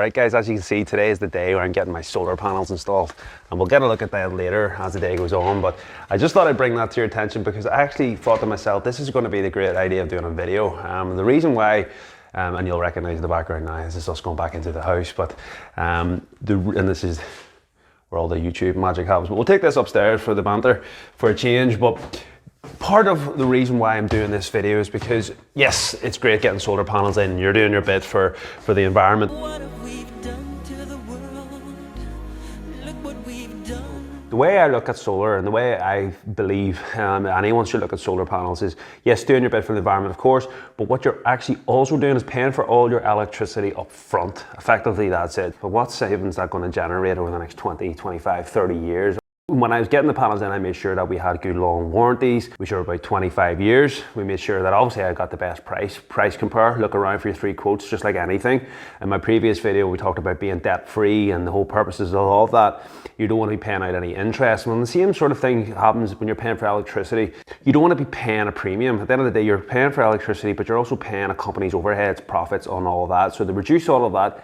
Alright guys, as you can see, today is the day where I'm getting my solar panels installed, and we'll get a look at that later as the day goes on, but I just thought I'd bring that to your attention because I actually thought to myself, this is going to be the great idea of doing a video. The reason why, and you'll recognize the background now, this is us going back into the house, but and this is where all the YouTube magic happens, but we'll take this upstairs for the banter for a change. But part of the reason why I'm doing this video is because, yes, it's great getting solar panels in, you're doing your bit for the environment. The way I look at solar and the way I believe anyone should look at solar panels is, yes, doing your bit for the environment, of course, but what you're actually also doing is paying for all your electricity up front. Effectively, that's it. But what savings is that going to generate over the next 20, 25, 30 years? When I was getting the panels in, I made sure that we had good long warranties, which are about 25 years. We made sure that obviously I got the best price compare, look around for your 3 quotes, just like anything. In my previous video, we talked about being debt free and the whole purposes of all of that. You don't want to be paying out any interest. When the same sort of thing happens when you're paying for electricity, you don't want to be paying a premium. At the end of the day, you're paying for electricity, but you're also paying a company's overheads, profits on all of that. So to reduce all of that,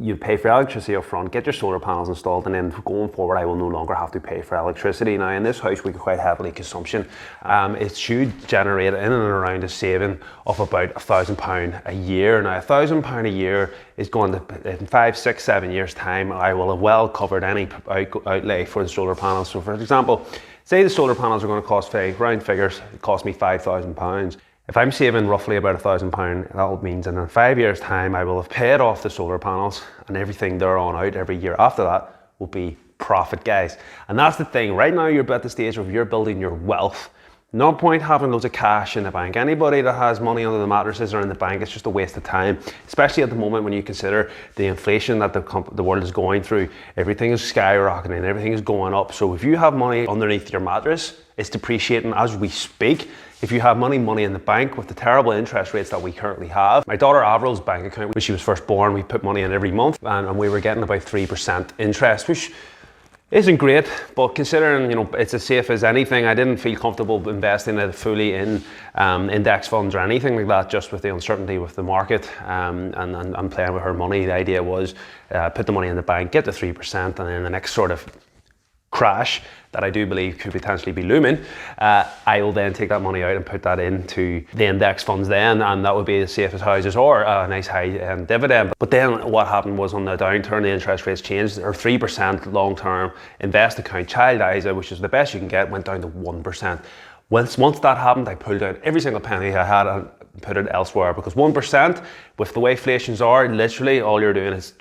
you pay for electricity up front, get your solar panels installed, and then going forward I will no longer have to pay for electricity. Now in this house we get quite heavily consumption. It should generate in and around a saving of about £1,000 a year. Now £1,000 a year is going to, in 5, 6, 7 years time, I will have well covered any outlay for the solar panels. So for example, say the solar panels are going to cost, round figures, it cost me £5,000. If I'm saving roughly about £1,000, that means in 5 years' time I will have paid off the solar panels, and everything there on out every year after that will be profit, guys. And that's the thing, right now you're at the stage of you're building your wealth. No point having loads of cash in the bank. Anybody that has money under the mattresses or in the bank, it's just a waste of time, especially at the moment when you consider the inflation that the world is going through. Everything is skyrocketing, everything is going up. So if you have money underneath your mattress, it's depreciating as we speak. If you have money in the bank with the terrible interest rates that we currently have. My daughter Avril's bank account, when she was first born, we put money in every month and we were getting about 3% interest, which isn't great, but considering, you know, it's as safe as anything, I didn't feel comfortable investing it fully in index funds or anything like that, just with the uncertainty with the market and playing with her money. The idea was put the money in the bank, get the 3%, and then the next sort of crash that I do believe could potentially be looming, I will then take that money out and put that into the index funds then, and that would be as safe as houses or a nice high dividend. But then what happened was on the downturn, the interest rates changed. Our 3% long-term invest account, Child ISA, which is the best you can get, went down to 1%. Once that happened, I pulled out every single penny I had and put it elsewhere, because 1%, with the way inflations are, literally all you're doing is,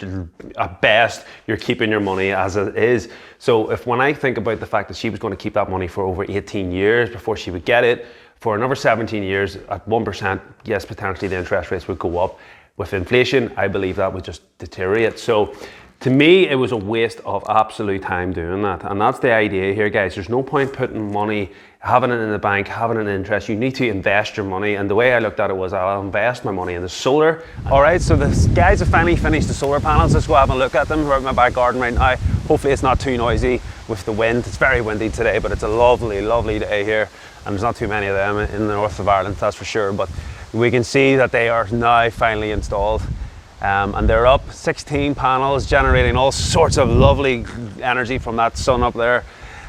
at best, you're keeping your money as it is. So when I think about the fact that she was going to keep that money for over 18 years before she would get it, for another 17 years at 1%, yes, potentially the interest rates would go up. With inflation, I believe that would just deteriorate. So to me, it was a waste of absolute time doing that. And that's the idea here, guys. There's no point putting money, having it in the bank, having an interest. You need to invest your money. And the way I looked at it was, I'll invest my money in the solar. All right, so the guys have finally finished the solar panels. Let's go have a look at them. We're out in my back garden right now. Hopefully it's not too noisy with the wind. It's very windy today, but it's a lovely, lovely day here. And there's not too many of them in the north of Ireland, that's for sure. But we can see that they are now finally installed. And they're up 16 panels, generating all sorts of lovely energy from that sun up there.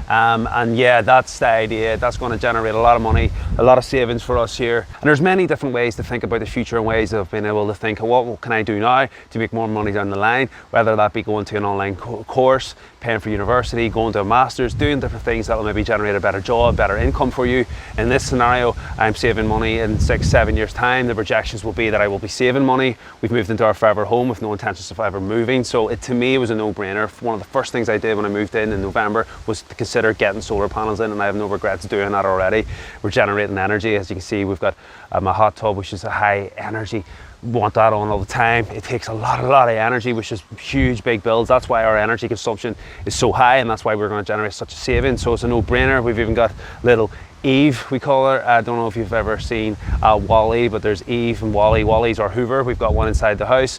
And yeah, that's the idea. That's going to generate a lot of money, a lot of savings for us here. And there's many different ways to think about the future and ways of being able to think, what can I do now to make more money down the line? Whether that be going to an online course, paying for university, going to a master's, doing different things that will maybe generate a better job, better income for you. In this scenario, I'm saving money in 6, 7 years time. The projections will be that I will be saving money. We've moved into our forever home with no intentions of ever moving. So to me, it was a no-brainer. One of the first things I did when I moved in November was to consider getting solar panels in, and I have no regrets doing that already. We're generating energy. As you can see, we've got my hot tub, which is a high energy. We want that on all the time. It takes a lot of energy, which is huge, big bills. That's why our energy consumption is so high, and that's why we're going to generate such a saving. So it's a no-brainer. We've even got little Eve, we call her. I don't know if you've ever seen Wally, but there's Eve and Wally. Wally's our Hoover. We've got one inside the house.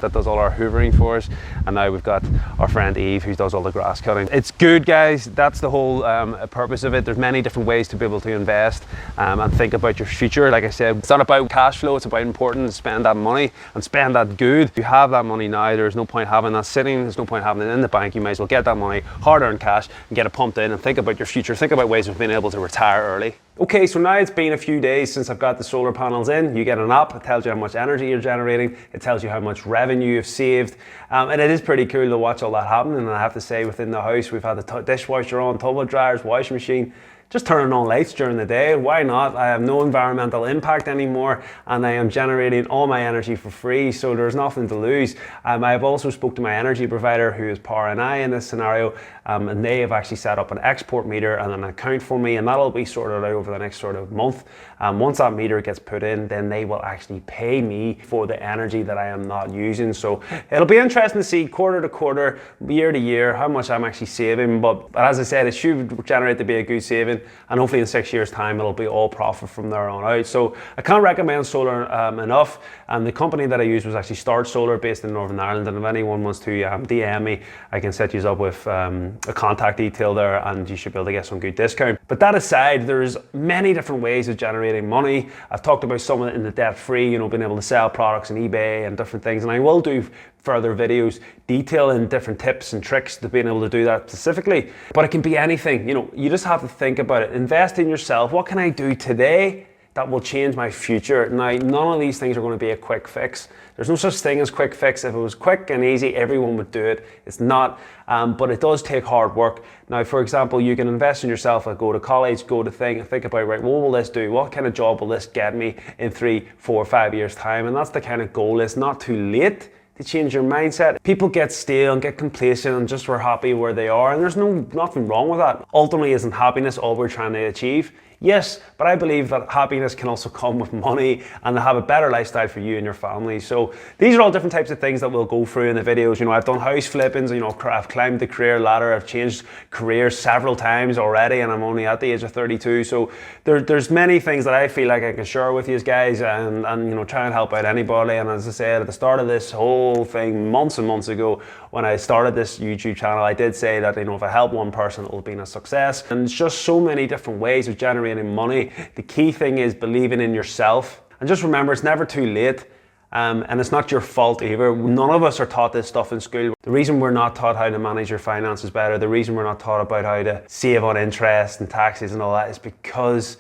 that does all our hoovering for us, and now we've got our friend Eve who does all the grass cutting. It's good, guys. That's the whole purpose of it. There's many different ways to be able to invest and think about your future. Like I said, it's not about cash flow, it's about important to spend that money and spend that good. If you have that money now, there's no point having that sitting, there's no point having it in the bank. You might as well get that money, hard-earned cash, and get it pumped in and think about your future. Think about ways of being able to retire early. Okay, so now it's been a few days since I've got the solar panels in. You get an app, it tells you how much energy you're generating, it tells you how much revenue you've saved, and it is pretty cool to watch all that happen. And I have to say, within the house, we've had the dishwasher on, tumble dryers, washing machine, just turning on lights during the day. Why not? I have no environmental impact anymore, and I am generating all my energy for free, so there's nothing to lose. I have also spoke to my energy provider, who is Power and I in this scenario, and they have actually set up an export meter and an account for me, and that'll be sorted out over the next sort of month. Once that meter gets put in, then they will actually pay me for the energy that I am not using. So it'll be interesting to see quarter to quarter, year to year, how much I'm actually saving. But as I said, it should generate to be a good saving, and hopefully in 6 years' time it'll be all profit from there on out. So I can't recommend solar enough. And the company that I used was actually Start Solar, based in Northern Ireland. And if anyone wants to DM me, I can set you up with a contact detail there, and you should be able to get some good discount. But that aside, there's many different ways of generating money. I've talked about some of it in the debt-free, being able to sell products on eBay and different things, and I will do further videos detailing different tips and tricks to being able to do that specifically. But it can be anything. You just have to think about it. Invest in yourself. What can I do today that will change my future? Now, none of these things are going to be a quick fix. There's no such thing as quick fix. If it was quick and easy, everyone would do it. It's not, but it does take hard work. Now, for example, you can invest in yourself, like go to college, go to think about, right, what will this do? What kind of job will this get me in 3, 4, 5 years' time? And that's the kind of goal. It's not too late to change your mindset. People get stale and get complacent and just were happy where they are, and there's nothing wrong with that. Ultimately, isn't happiness all we're trying to achieve? Yes, but I believe that happiness can also come with money and to have a better lifestyle for you and your family. So these are all different types of things that we'll go through in the videos. I've done house flippings, I've climbed the career ladder, I've changed careers several times already, and I'm only at the age of 32. So there's many things that I feel like I can share with you guys and try and help out anybody. And as I said, at the start of this whole thing, months and months ago, when I started this YouTube channel, I did say that, if I help one person, it will be a success. And it's just so many different ways of generating money. The key thing is believing in yourself. And just remember, it's never too late. And it's not your fault either. None of us are taught this stuff in school. The reason we're not taught how to manage your finances better, the reason we're not taught about how to save on interest and taxes and all that, is because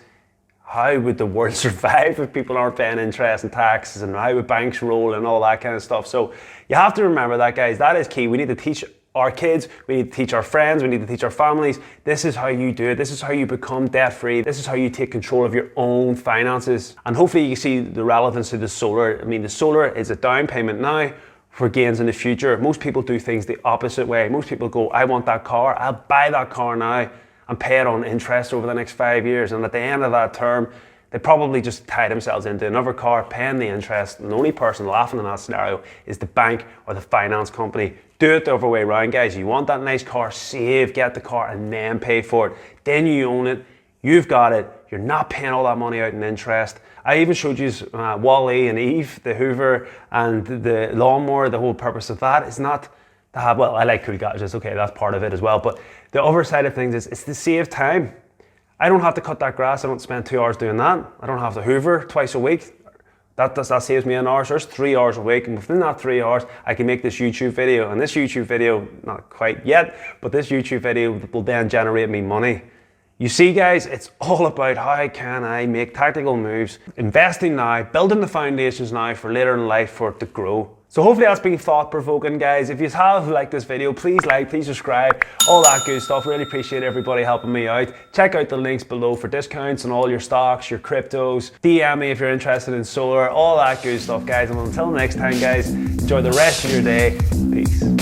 how would the world survive if people aren't paying interest and taxes, and how would banks roll and all that kind of stuff? So you have to remember that, guys. That is key. We need to teach our kids, we need to teach our friends, we need to teach our families. This is how you do it. This is how you become debt-free. This is how you take control of your own finances. And hopefully you see the relevance of the solar. The solar is a down payment now for gains in the future. Most people do things the opposite way. Most people go, I want that car, I'll buy that car now and pay it on interest over the next 5 years. And at the end of that term, they probably just tie themselves into another car, paying the interest, and the only person laughing in that scenario is the bank or the finance company. Do it the other way around, guys. You want that nice car, save, get the car, and then pay for it. Then you own it, you've got it, you're not paying all that money out in interest. I even showed you Wally and Eve, the Hoover and the lawnmower. The whole purpose of that is not to have, well, I like cool gadgets, okay, that's part of it as well, but the other side of things is it's to save time. I don't have to cut that grass. I don't spend 2 hours doing that. I don't have to hoover twice a week. That saves me an hour. So there's 3 hours a week, and within that 3 hours, I can make this YouTube video. And this YouTube video, not quite yet, but this YouTube video will then generate me money. You see, guys, it's all about how can I make tactical moves, investing now, building the foundations now for later in life for it to grow. So hopefully that's been thought-provoking, guys. If you have liked this video, please like, please subscribe, all that good stuff. Really appreciate everybody helping me out. Check out the links below for discounts on all your stocks, your cryptos. DM me if you're interested in solar, all that good stuff, guys. And until next time, guys, enjoy the rest of your day. Peace.